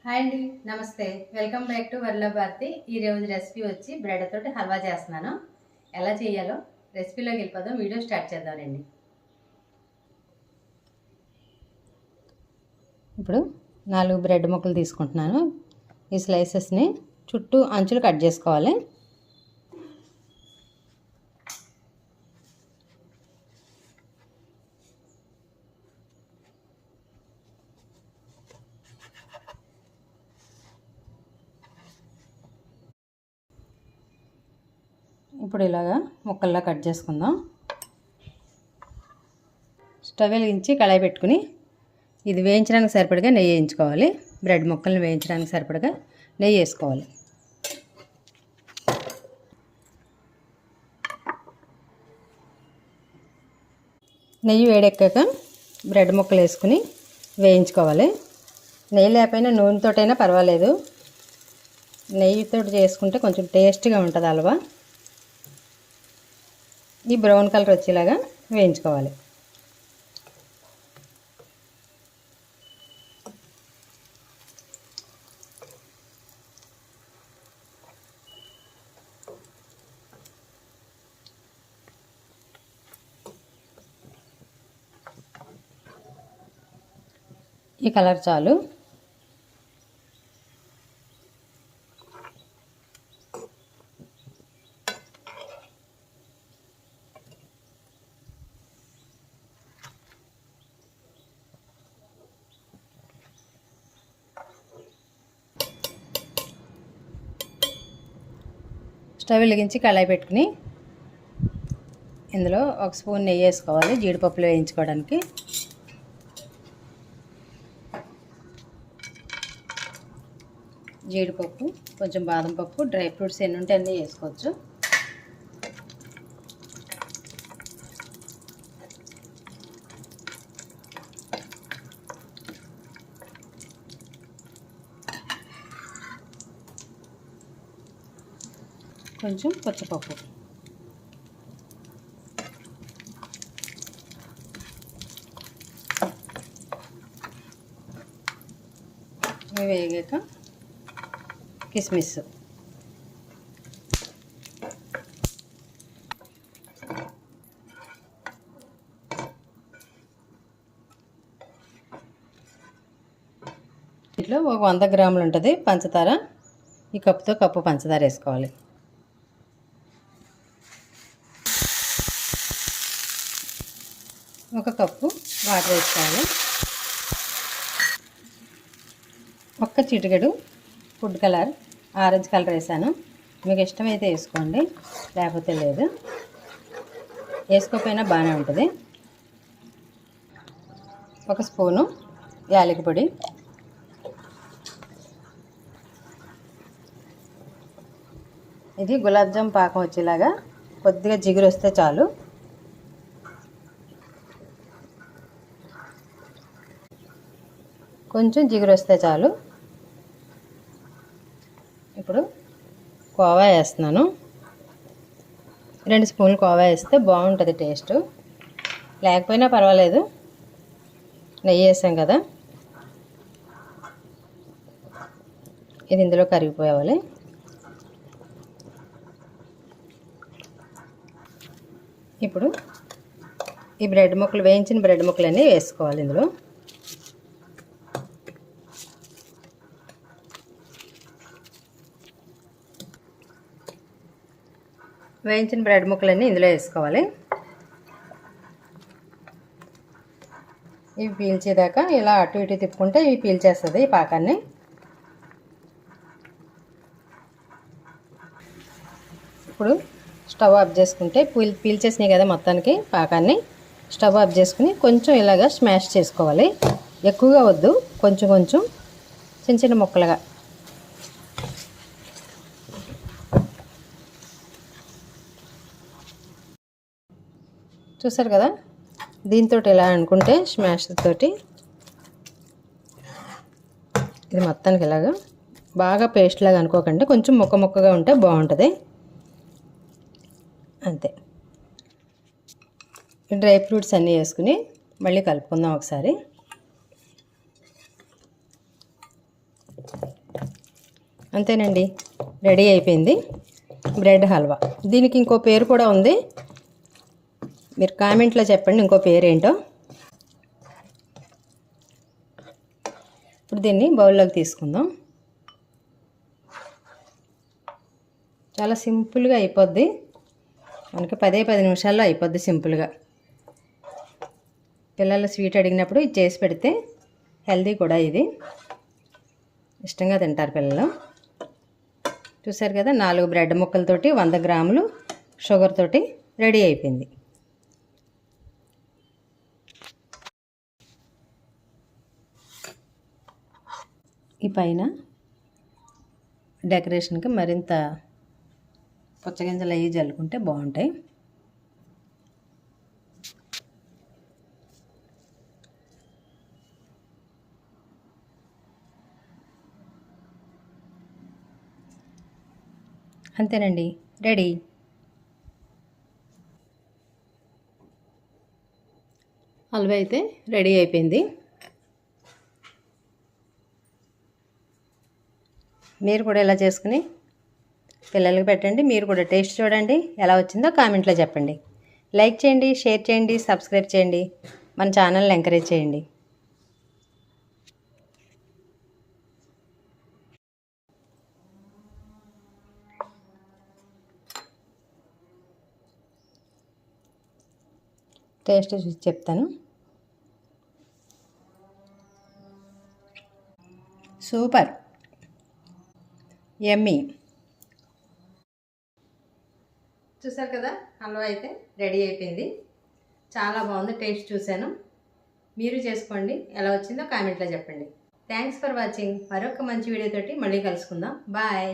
Hi అండి, నమస్తే. Welcome back to world Bharati. ఈరోజు రెసిపీ వచ్చి బ్రెడ్ తోటి హల్వా చేస్తున్నాను. ఎలా చేయాలో రెసిపీలోకి వెళ్ళిపోదాం. వీడియో స్టార్ట్ చేద్దామండి. ఇప్పుడు 4 బ్రెడ్ ముక్కలు తీసుకుంటున్నాను. ఈ స్లైసెస్ని చుట్టూ అంచులు కట్ చేసుకోవాలి. ఇప్పుడు ఇలాగా ముక్కల్లా కట్ చేసుకుందాం. స్టవ్ వెలిగించి కళాయి పెట్టుకుని ఇది వేయించడానికి సరిపడగా నెయ్యి వేయించుకోవాలి. బ్రెడ్ ముక్కల్ని వేయించడానికి సరిపడగా నెయ్యి వేసుకోవాలి. నెయ్యి వేడెక్కాక బ్రెడ్ ముక్కలు వేసుకుని వేయించుకోవాలి. నెయ్యి లేకపోయినా నూనెతోటైనా పర్వాలేదు. నెయ్యితో చేసుకుంటే కొంచెం టేస్ట్గా ఉంటుంది హల్వా. ఈ బ్రౌన్ కలర్ వచ్చేలాగా వేయించుకోవాలి. ఈ కలర్ చాలు. స్టవ్ వెలిగించి కళాయి పెట్టుకుని ఇందులో 1 స్పూన్ నెయ్యి వేసుకోవాలి జీడిపప్పులు వేయించుకోవడానికి. జీడిపప్పు, కొంచెం బాదం పప్పు, డ్రై ఫ్రూట్స్ ఎన్ని ఉంటే అన్నీ వేసుకోవచ్చు. కొంచెం పచ్చిపప్పు, ఇవి వేగాక కిస్మిస్, ఇట్లా ఒక 100 గ్రాములు ఉంటుంది పంచదార. ఈ కప్పుతో కప్పు పంచదార వేసుకోవాలి. ఒక కప్పు వాటర్ వేసుకోవాలి. ఒక్క చిటికెడు ఫుడ్ కలర్, ఆరెంజ్ కలర్ వేసాను. మీకు ఇష్టమైతే వేసుకోండి, లేకపోతే లేదు. వేసుకోకపోయినా బాగానే ఉంటుంది. 1 స్పూను యాలకి పొడి, ఇది గులాబ్ జామ్ పాకం వచ్చేలాగా కొద్దిగా జిగురు వస్తే చాలు. కొంచెం జిగురు వస్తే చాలు. ఇప్పుడు కోవా వేస్తున్నాను. 2 స్పూన్లు కోవా వేస్తే బాగుంటుంది టేస్ట్. లేకపోయినా పర్వాలేదు, నెయ్యి వేసాం కదా. ఇది ఇందులో కరిగిపోవాలి. ఇప్పుడు ఈ బ్రెడ్ ముక్కలు, వేయించిన బ్రెడ్ ముక్కలన్నీ వేసుకోవాలి ఇందులో. వేయించిన బ్రెడ్ ముక్కలన్నీ ఇందులో వేసుకోవాలి. ఇవి పీల్చేదాకా ఇలా అటు ఇటు తిప్పుకుంటే ఇవి పీల్చేస్తుంది ఈ పాకాన్ని. ఇప్పుడు స్టవ్ ఆఫ్ చేసుకుంటే పీల్చేసినాయి కదా మొత్తానికి పాకాన్ని. స్టవ్ ఆఫ్ చేసుకుని కొంచెం ఇలాగా స్మాష్ చేసుకోవాలి. ఎక్కువగా వద్దు, కొంచెం కొంచెం చిన్న చిన్న ముక్కలుగా. చూసారు కదా, దీంతో ఇలా అనుకుంటే స్మాష్ తోటి ఇది మొత్తానికి ఇలాగా బాగా పేస్ట్ లాగా అనుకోకండి, కొంచెం ముక్క ముక్కగా ఉంటే బాగుంటుంది. అంతే. డ్రై ఫ్రూట్స్ అన్నీ వేసుకుని మళ్ళీ కలుపుకుందాం ఒకసారి. అంతేనండి, రెడీ అయిపోయింది బ్రెడ్ హల్వా. దీనికి ఇంకో పేరు కూడా ఉంది, మీరు కామెంట్లో చెప్పండి ఇంకో పేరేంటో. ఇప్పుడు దీన్ని బౌల్లోకి తీసుకుందాం. చాలా సింపుల్గా అయిపోద్ది మనకి, 10 నిమిషాల్లో అయిపోద్ది సింపుల్గా. పిల్లలు స్వీట్ అడిగినప్పుడు ఇది చేసి పెడితే హెల్దీ కూడా, ఇది ఇష్టంగా తింటారు పిల్లలు. చూసారు కదా, 4 బ్రెడ్ ముక్కలతోటి 100 గ్రాములు షుగర్ తోటి రెడీ అయిపోయింది. ఈ పైన డెకరేషన్కి మరింత పుచ్చగింజలు అవి జల్లుకుంటే బాగుంటాయి. అంతేనండి, రెడీ. హల్వా అయితే రెడీ అయిపోయింది. మీరు కూడా ఇలా చేసుకుని పిల్లలకి పెట్టండి. మీరు కూడా టేస్ట్ చూడండి, ఎలా వచ్చిందో కామెంట్లో చెప్పండి. లైక్ చేయండి, షేర్ చేయండి, సబ్స్క్రైబ్ చేయండి, మన ఛానల్ని ఎంకరేజ్ చేయండి. టేస్ట్ చూసి చెప్తాను. సూపర్, యమ్మీ. చూసారు కదా, హల్వా అయితే రెడీ అయిపోయింది. చాలా బాగుంది, టేస్ట్ చూశాను. మీరు చేసుకోండి, ఎలా వచ్చిందో కామెంట్లో చెప్పండి. Thanks for watching. మరొక మంచి వీడియోతోటి మళ్ళీ కలుసుకుందాం. బాయ్.